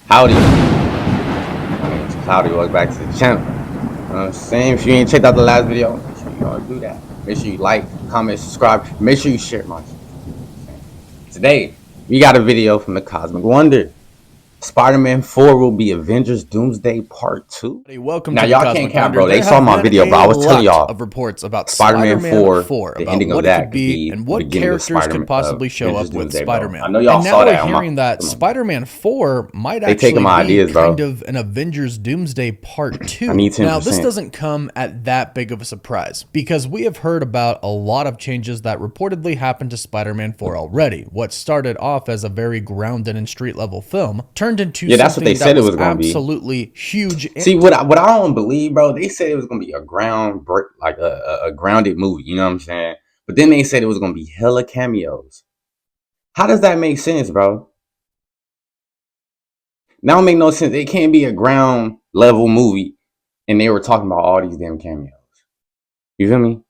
Howdy. My name is Cloudy. Welcome back to the channel. Saying if you ain't checked out the last video, make sure you all do that. Make sure you like, comment, subscribe. Make sure you share my shit. Today, we got a video from the Cosmic Wonder. Spider-Man 4 will be Avengers Doomsday Part 2. Welcome Now, to y'all the can't Cosmic count, Wonder. bro. They There saw have my been video, bro. I was telling lot y'all of reports about Spider-Man 4, the about ending what of it that could could be be and the what beginning of characters Spider-Man could possibly show Avengers up with Doomsday, bro. Spider-Man. I know y'all And now saw we're that on my. hearing that Spider-Man 4 might They actually taking my be ideas, bro. kind of an Avengers Doomsday Part 2. I need 10%. Now, this doesn't come at that big of a surprise because we have heard about a lot of changes that reportedly happened to Spider-Man 4 already. What started off as a very grounded and street-level film turned into Yeah, that's what they said it was gonna be. absolutely huge. See, what I don't believe, bro, they said it was gonna be a a grounded movie, you know what I'm saying? But then they said it was gonna be hella cameos. How does that make sense, bro? Now it make no sense. It can't be a ground level movie and they were talking about all these damn cameos. You feel me?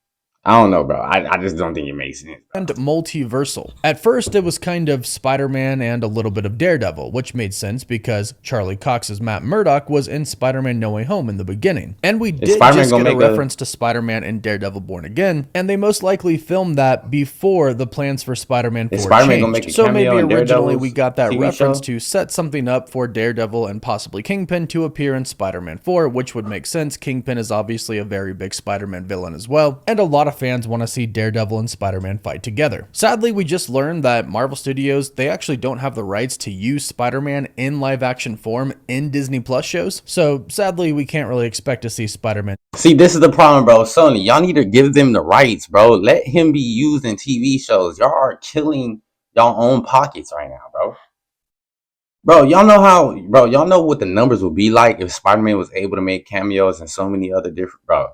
I don't know, bro. I just don't think it makes sense. And multiversal. At first, it was kind of Spider-Man and a little bit of Daredevil, which made sense because Charlie Cox's Matt Murdock was in Spider-Man No Way Home in the beginning. And we did just get a reference to Spider-Man in Daredevil Born Again, and they most likely filmed that before the plans for Spider-Man 4 changed. So maybe originally we got that reference to set something up for Daredevil and possibly Kingpin to appear in Spider-Man 4, which would make sense. Kingpin is obviously a very big Spider-Man villain as well, and a lot of fans want to see Daredevil and Spider-Man fight together. Sadly, we just learned that Marvel Studios, they actually don't have the rights to use Spider-Man in live action form in Disney Plus shows. So sadly, we can't really expect to see Spider-Man. See, this is the problem, bro. Sony, y'all need to give them the rights, bro. Let him be used in TV shows. Y'all are killing y'all own pockets right now, bro. Bro, y'all know what the numbers would be like if Spider-Man was able to make cameos and so many other different, bro.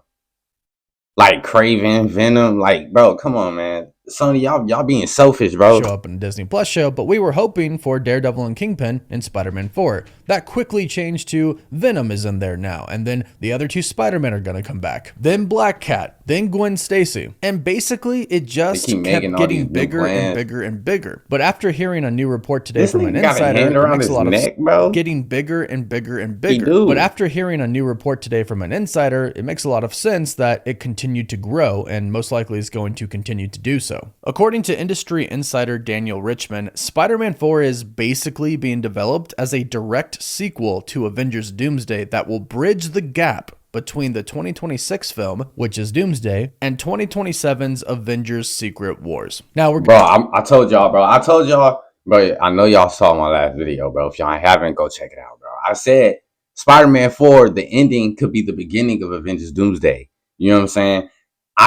Like Craven, Venom, like, bro, come on, man. Sony, y'all being selfish, bro. Show up in a Disney Plus show, but we were hoping for Daredevil and Kingpin in Spider-Man 4. That quickly changed to Venom is in there now, and then the other two Spider-Men are gonna come back. Then Black Cat, then Gwen Stacy. And basically, it just kept getting bigger and bigger and bigger. But after hearing a new report today from an insider, it makes a lot of sense, bro. Getting bigger and bigger and bigger. But after hearing a new report today from an insider, it makes a lot of sense that it continued to grow and most likely is going to continue to do so. According to industry insider Daniel Richman, Spider-Man 4 is basically being developed as a direct sequel to Avengers Doomsday that will bridge the gap between the 2026 film, which is Doomsday, and 2027's Avengers Secret Wars. Now we're I told y'all, bro. Bro, I know y'all saw my last video, bro. If y'all haven't, go check it out, bro. I said Spider-Man 4, the ending could be the beginning of Avengers Doomsday. You know what I'm saying?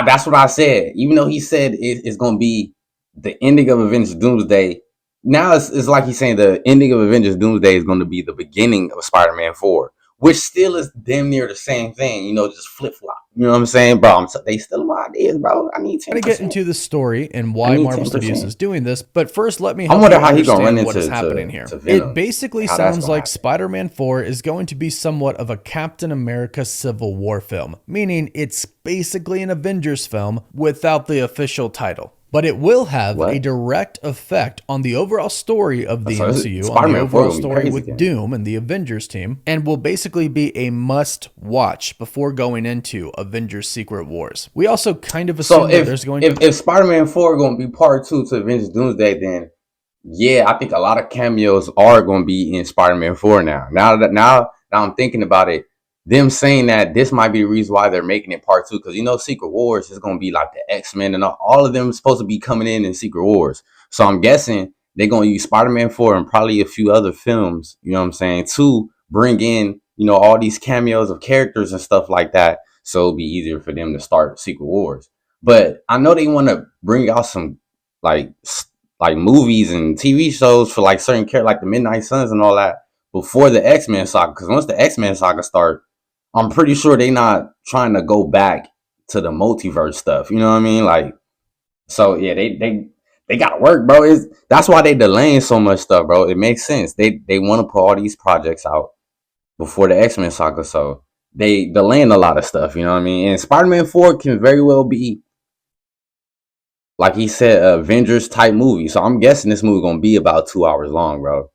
That's what I said. Even though he said it's going to be the ending of Avengers Doomsday, now it's like he's saying the ending of Avengers Doomsday is going to be the beginning of Spider-Man 4, which still is damn near the same thing, you know, just flip-flop. You know what I'm saying, bro? They still my ideas, bro. I need 10%. I'm going to get into the story and why Marvel Studios is doing this, but first let me help I wonder you how he's going to run into what is happening here. Venom. It basically sounds like Spider-Man 4 is going to be somewhat of a Captain America Civil War film, meaning it's basically an Avengers film without the official title. But it will have a direct effect on the overall story of the MCU, on the overall story with Doom and the Avengers team, and will basically be a must-watch before going into Avengers Secret Wars. We also kind of assume that there's going to... If Spider-Man 4 going to be part 2 to Avengers Doomsday, then yeah, I think a lot of cameos are going to be in Spider-Man 4 now. Now I'm thinking about it, them saying that this might be the reason why they're making it part 2, because you know Secret Wars is going to be like the X-Men and all of them supposed to be coming in Secret Wars. So I'm guessing they're going to use Spider-Man 4 and probably a few other films, you know what I'm saying, to bring in, you know, all these cameos of characters and stuff like that, so it'll be easier for them to start Secret Wars. But I know they want to bring out some like movies and TV shows for like certain characters, like the Midnight Suns and all that, before the X-Men saga, because once the X-Men saga start, I'm pretty sure they not trying to go back to the multiverse stuff. You know what I mean? Like, so yeah, they gotta work, bro. That's why they delaying so much stuff, bro. It makes sense. They want to put all these projects out before the X-Men saga, so they delaying a lot of stuff. You know what I mean? And Spider-Man 4 can very well be, like he said, Avengers type movie. So I'm guessing this movie gonna be about 2 hours long, bro.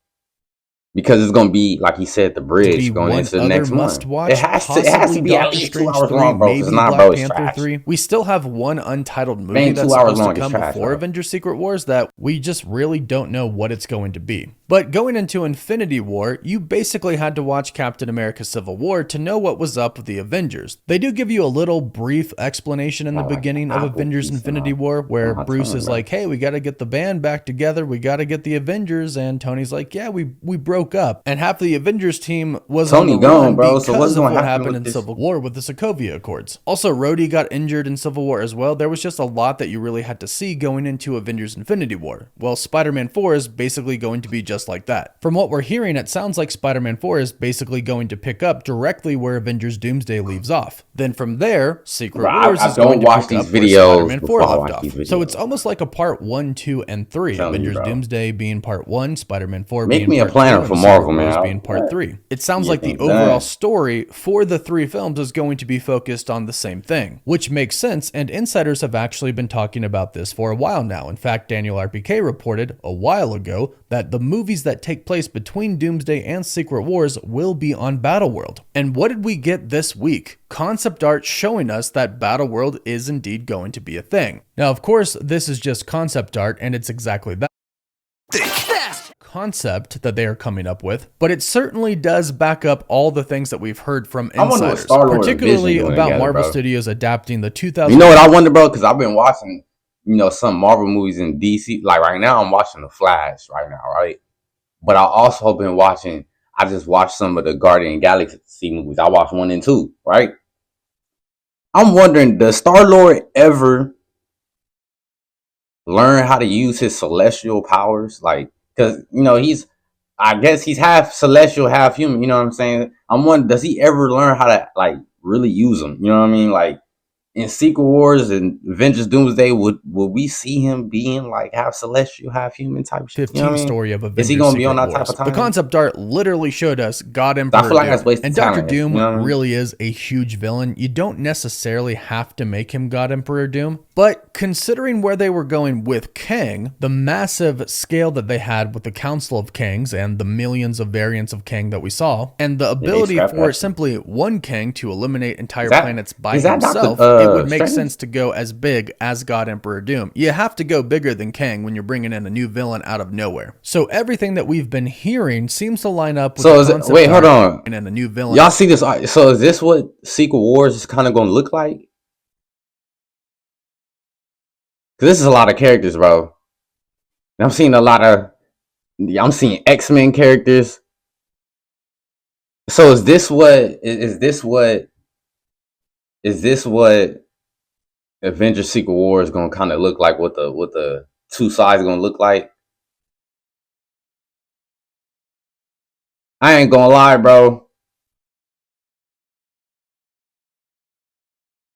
because it's gonna be like he said, the To be bridge going one into the other next must one. watch, It has possibly to be at Doctor least Strange 2 hours 3, long, bro. Cause maybe it's not, Black bro. It's Panther trash. 3. We still have one untitled It movie ain't that's 2 hours supposed to long. It's come trash, before bro. Avengers Secret Wars that we just really don't know what it's going to be. But going into Infinity War, you basically had to watch Captain America Civil War to know what was up with the Avengers. They do give you a little brief explanation in the beginning of Avengers Infinity War where Bruce is like, hey, we got to get the band back together. We got to get the Avengers. And Tony's like, yeah, we broke up. And half the Avengers team was on the run bro. So what's because of gonna what happen happened with in this? Civil War with the Sokovia Accords. Also, Rhodey got injured in Civil War as well. There was just a lot that you really had to see going into Avengers Infinity War. Well, Spider-Man 4 is basically going to be just like that. From what we're hearing, it sounds like Spider-Man 4 is basically going to pick up directly where Avengers Doomsday leaves off. Then from there, Secret Wars is going to pick up where Spider-Man 4 left off. So it's almost like a part 1, 2, and 3. Avengers Doomsday being part 1, Spider-Man 4 being part 2, and Secret Wars being part 3. It sounds like the overall story for the 3 films is going to be focused on the same thing, which makes sense, and insiders have actually been talking about this for a while now. In fact, Daniel RPK reported a while ago that the movies that take place between Doomsday and Secret Wars will be on Battleworld. And what did we get this week? Concept art showing us that Battleworld is indeed going to be a thing. Now, of course, this is just concept art, and it's exactly that concept that they are coming up with, but it certainly does back up all the things that we've heard from insiders, particularly about Marvel Studios adapting the 2000. You know what I wonder, bro? Because I've been watching, some Marvel movies in DC. Like right now, I'm watching The Flash right now, right? But I also been watching. I just watched some of the Guardian Galaxy movies. I watched 1 and 2, right? I'm wondering, does Star-Lord ever learn how to use his celestial powers? Like, because I guess he's half celestial, half human. You know what I'm saying? I'm wondering, does he ever learn how to like really use them? You know what I mean? Like in Secret Wars and Avengers Doomsday, would we see him being like half celestial, half human type shit? 15 story of Avengers. Is he gonna be on that type of time? The concept art literally showed us God Emperor Doom. And Dr. Doom really is a huge villain. You don't necessarily have to make him God Emperor Doom, but considering where they were going with Kang, the massive scale that they had with the Council of Kangs and the millions of variants of Kang that we saw, and the ability for simply one Kang to eliminate entire planets by himself, it would make sense to go as big as God Emperor Doom. You have to go bigger than Kang when you're bringing in a new villain out of nowhere. So everything that we've been hearing seems to line up with the concept wait, hold on. And a new villain. Y'all see this? So is this what Secret Wars is kind of going to look like? Because this is a lot of characters, bro. And I'm seeing X-Men characters. So is this what Avengers Secret War is gonna kind of look like? What the two sides gonna look like? I ain't gonna lie, bro.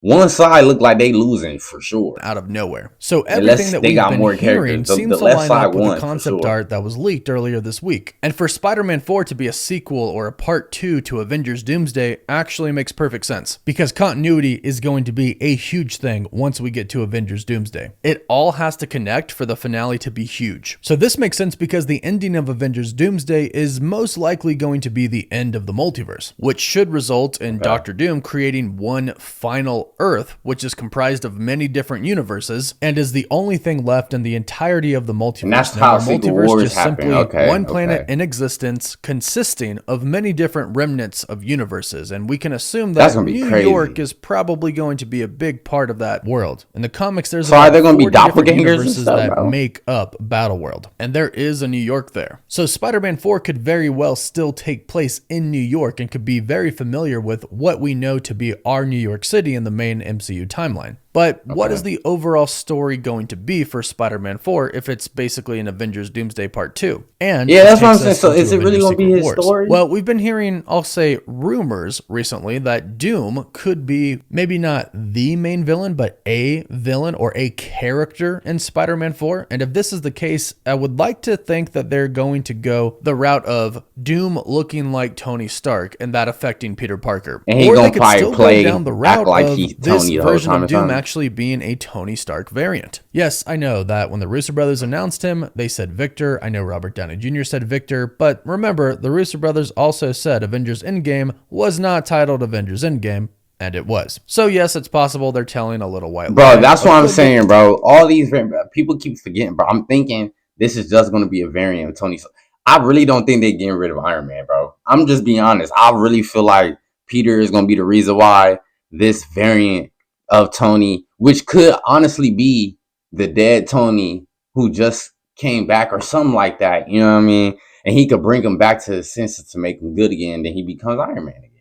One side look like they losing for sure. Out of nowhere. So everything that we've been hearing seems to line up with the concept art that was leaked earlier this week. And for Spider-Man 4 to be a sequel or a part 2 to Avengers Doomsday actually makes perfect sense, because continuity is going to be a huge thing once we get to Avengers Doomsday. It all has to connect for the finale to be huge. So this makes sense because the ending of Avengers Doomsday is most likely going to be the end of the multiverse, which should result in Dr. Doom creating one final Earth, which is comprised of many different universes and is the only thing left in the entirety of the multiverse. And that's how Secret Wars just simply one planet in existence consisting of many different remnants of universes, and we can assume that New York is probably going to be a big part of that world. In the comics, there's are there going to be doppelgangers universes that make up Battleworld, and there is a New York there. So Spider-Man 4 could very well still take place in New York and could be very familiar with what we know to be our New York City in the main MCU timeline. But what is the overall story going to be for Spider-Man 4 if it's basically an Avengers Doomsday Part 2? And yeah, that's what I'm saying. So is it really going to be his story? Well, we've been hearing, I'll say, rumors recently that Doom could be maybe not the main villain, but a villain or a character in Spider-Man 4. And if this is the case, I would like to think that they're going to go the route of Doom looking like Tony Stark and that affecting Peter Parker. And he's going to probably play down the route like he's Tony the whole time. Doom actually being a Tony Stark variant. Yes, I know that when the Russo brothers announced him, they said Victor. I know Robert Downey Jr. said Victor, but remember, the Russo brothers also said Avengers Endgame was not titled Avengers Endgame, and it was. So yes, it's possible they're telling a little white lie. Bro, that's what I'm saying, bro. All these people keep forgetting, bro. I'm thinking this is just going to be a variant of Tony. I really don't think they're getting rid of Iron Man, bro. I'm just being honest. I really feel like Peter is going to be the reason why this variant of Tony, which could honestly be the dead Tony who just came back or something like that. You know what I mean? And he could bring him back to his senses to make him good again. Then he becomes Iron Man again.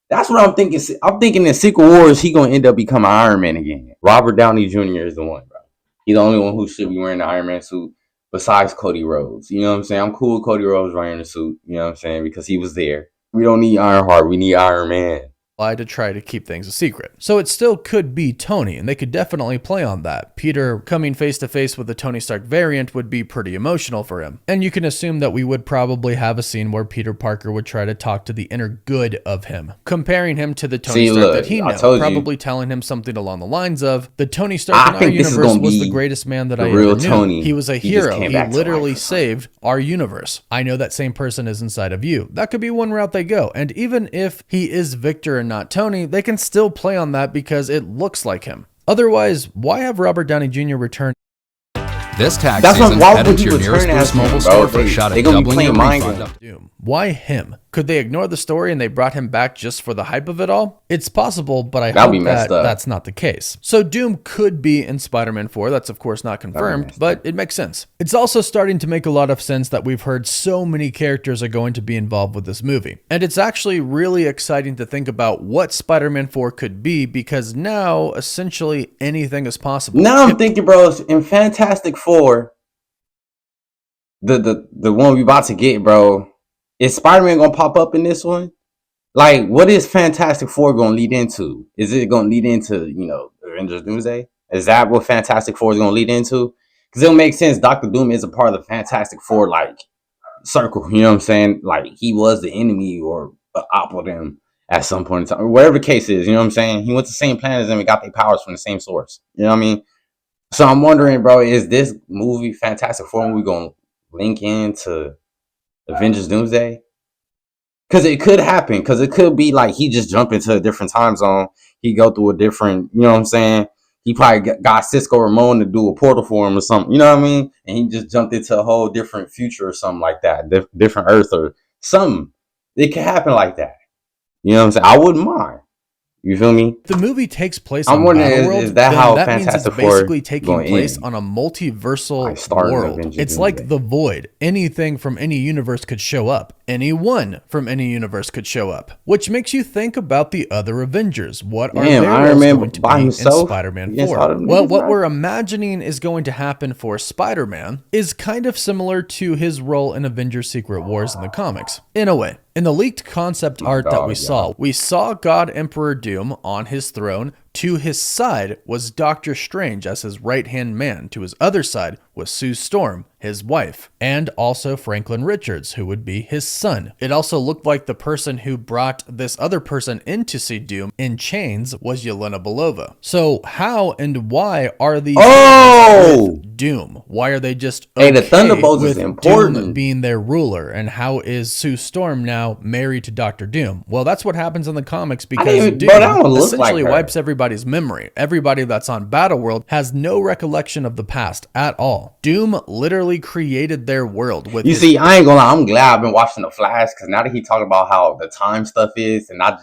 That's what I'm thinking. I'm thinking in Secret Wars, he gonna end up becoming Iron Man again. Robert Downey Jr. is the one, bro. He's the only one who should be wearing the Iron Man suit besides Cody Rhodes. You know what I'm saying? I'm cool with Cody Rhodes wearing the suit. You know what I'm saying? Because he was there. We don't need Ironheart. We need Iron Man. To try to keep things a secret. So it still could be Tony, and they could definitely play on that. Peter coming face to face with the Tony Stark variant would be pretty emotional for him. And you can assume that we would probably have a scene where Peter Parker would try to talk to the inner good of him, comparing him to the Tony Stark that he knows, probably telling him something along the lines of, the Tony Stark in our universe was the greatest man that I ever knew. He was a hero. He literally saved our universe. I know that same person is inside of you. That could be one route they go. And even if he is Victor and not Tony, they can still play on that because it looks like him. Otherwise, why have Robert Downey Jr. return? This tax season, head into your nearest Boost Mobile store for a shot at doubling your refund. Why him? Could they ignore the story and they brought him back just for the hype of it all? It's possible, but I hope that that's not the case. So Doom could be in Spider-Man 4. That's of course not confirmed, but it makes sense. It's also starting to make a lot of sense that we've heard so many characters are going to be involved with this movie. And it's actually really exciting to think about what Spider-Man 4 could be, because now essentially anything is possible. Now I'm thinking, bro, in Fantastic Four, the one we about to get, bro, is Spider-Man gonna pop up in this one? Like, what is Fantastic Four gonna lead into? Is it gonna lead into, Avengers Doomsday? Is that what Fantastic Four is gonna lead into? Because it'll make sense. Dr. Doom is a part of the Fantastic Four, like, circle. You know what I'm saying? Like, he was the enemy or opposite them at some point in time, or whatever the case is. You know what I'm saying? He went to the same planet as them and got their powers from the same source. You know what I mean? So I'm wondering, bro, is this movie Fantastic Four movie gonna link into Avengers Doomsday? Because it could happen. Because it could be like he just jump into a different time zone. He go through a different, you know what I'm saying? He probably got Cisco Ramon to do a portal for him or something. You know what I mean? And he just jumped into a whole different future or something like that. Different Earth or something. It could happen like that. You know what I'm saying? I wouldn't mind. You feel me? The movie takes place on Battleworld. Is that how that Fantastic means it's basically taking place on a multiversal world. It's like The Void. Anything from any universe could show up. Anyone from any universe could show up. Which makes you think about the other Avengers. What are their roles going to be in Spider-Man 4? Well, what we're imagining is going to happen for Spider-Man is kind of similar to his role in Avengers Secret Wars in the comics, in a way. In the leaked concept art that we saw God Emperor Doom on his throne. To his side was Doctor Strange as his right-hand man. To his other side was Sue Storm, his wife, and also Franklin Richards, who would be his son. It also looked like the person who brought this other person in to see Doom in chains was Yelena Belova. So how and why are these with Doom? Why are they just the Thunderbolts with is important. Doom being their ruler? And how is Sue Storm now married to Doctor Doom? Well, that's what happens in the comics, because Doom essentially wipes everybody's memory. Everybody that's on Battleworld has no recollection of the past at all. Doom literally created their world with. You see, I ain't gonna lie. I'm glad I've been watching the Flash, because now that he talking about how the time stuff is, and I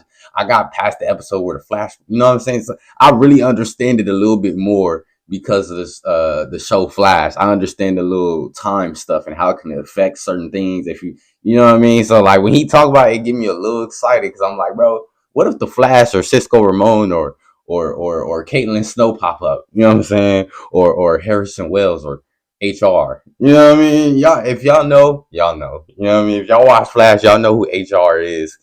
got past the episode where the Flash. You know what I'm saying? So I really understand it a little bit more because of this the show Flash. I understand the little time stuff and how it can affect certain things if you know what I mean. So like when he talk about it, it get me a little excited, because I'm like, bro, what if the Flash or Cisco Ramon or Caitlin Snow pop up? You know what I'm saying? Or Harrison Wells or HR. You know what I mean? Y'all, if y'all know, y'all know. You know what I mean? If y'all watch Flash, y'all know who HR is.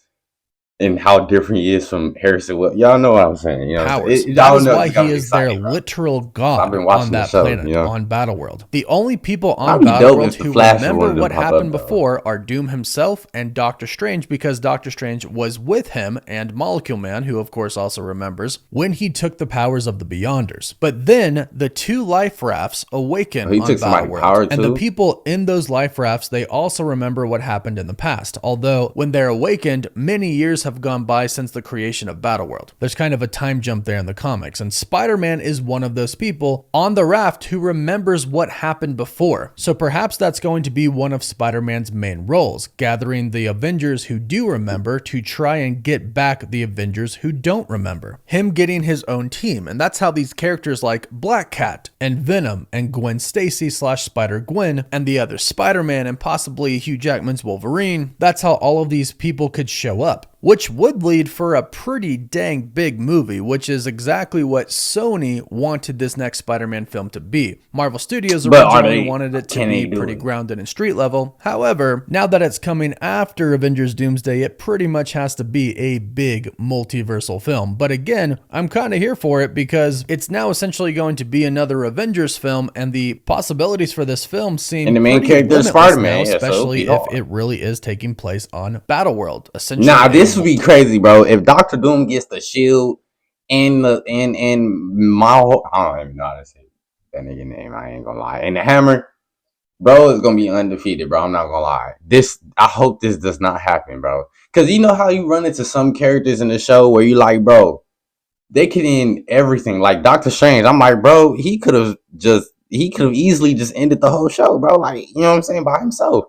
and how different he is from Harrison. Well, y'all know what I'm saying. You know, powers. That y'all is know why it's gonna he be is their exciting, bro. literal I've god been on watching the that show, planet, you know. on Battleworld. The only people on Probably dope Battleworld if the who Flash was remember one of them what pop happened up, though. before are Doom himself and Doctor Strange, because Doctor Strange was with him, and Molecule Man, who of course also remembers, when he took the powers of the Beyonders. But then the two life rafts awaken He on took somebody's Battleworld, power and the too. people in those life rafts, they also remember what happened in the past. Although when they're awakened, many years have gone by since the creation of Battleworld. There's kind of a time jump there in the comics, and Spider-Man is one of those people on the raft who remembers what happened before. So perhaps that's going to be one of Spider-Man's main roles, gathering the Avengers who do remember to try and get back the Avengers who don't remember. Him getting his own team, and that's how these characters like Black Cat and Venom and Gwen Stacy / Spider-Gwen and the other Spider-Man and possibly Hugh Jackman's Wolverine, that's how all of these people could show up, which would lead for a pretty dang big movie, which is exactly what Sony wanted this next Spider-Man film to be. Marvel Studios originally wanted it to be pretty grounded and street level. However, now that it's coming after Avengers Doomsday, it pretty much has to be a big multiversal film. But again, I'm kind of here for it because it's now essentially going to be another Avengers film, and the possibilities for this film seem And the main character is Spider-Man, especially if it really is taking place on Battleworld. Essentially, nah, this would be crazy, bro. If Doctor Doom gets the shield and the my whole, I don't even know how to say that nigga name. I ain't gonna lie. And the hammer, bro, is gonna be undefeated, bro. I'm not gonna lie. I hope this does not happen, bro. Cause you know how you run into some characters in the show where you like, bro, they could end everything. Like Doctor Strange, I'm like, bro, he could have easily just ended the whole show, bro. Like, you know what I'm saying, by himself.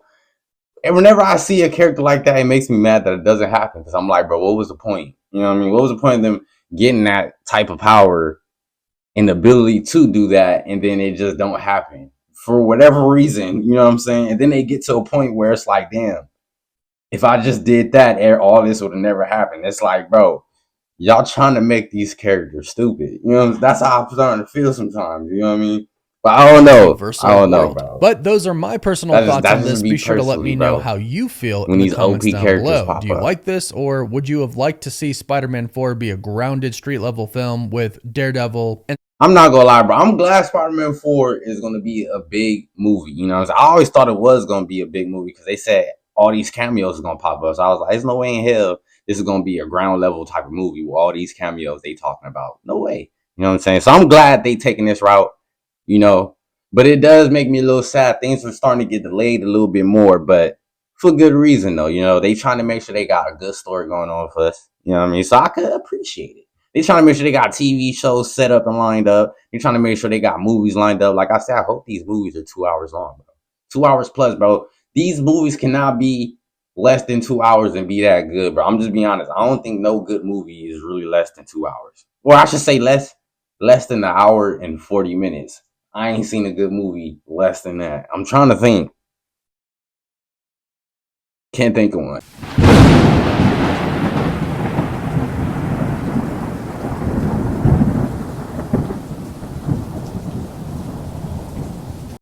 And whenever I see a character like that, it makes me mad that it doesn't happen. Because I'm like, bro, what was the point? You know what I mean? What was the point of them getting that type of power and the ability to do that, and then it just don't happen for whatever reason? You know what I'm saying? And then they get to a point where it's like, damn, if I just did that, all this would have never happened. It's like, bro, y'all trying to make these characters stupid. You know, that's how I'm starting to feel sometimes. You know what I mean? But I don't know, bro. But those are my personal thoughts on this. Be sure to let me know how you feel in the comments down below. Do you like this, or would you have liked to see Spider-Man 4 be a grounded street level film with Daredevil? And I'm not gonna lie, bro. I'm glad Spider-Man 4 is gonna be a big movie. You know, I always thought it was gonna be a big movie because they said all these cameos are gonna pop up. So I was like, there's no way in hell this is gonna be a ground level type of movie with all these cameos they talking about. No way. You know what I'm saying? So I'm glad they taking this route. You know, but it does make me a little sad. Things are starting to get delayed a little bit more, but for good reason though. You know, they trying to make sure they got a good story going on for us. You know what I mean? So I could appreciate it. They trying to make sure they got TV shows set up and lined up. They trying to make sure they got movies lined up. Like I said, I hope these movies are 2 hours long, bro. 2 hours plus, bro. These movies cannot be less than 2 hours and be that good, bro. I'm just being honest. I don't think no good movie is really less than 2 hours. Or I should say less than an hour and 40 minutes. I ain't seen a good movie less than that. I'm trying to think. Can't think of one.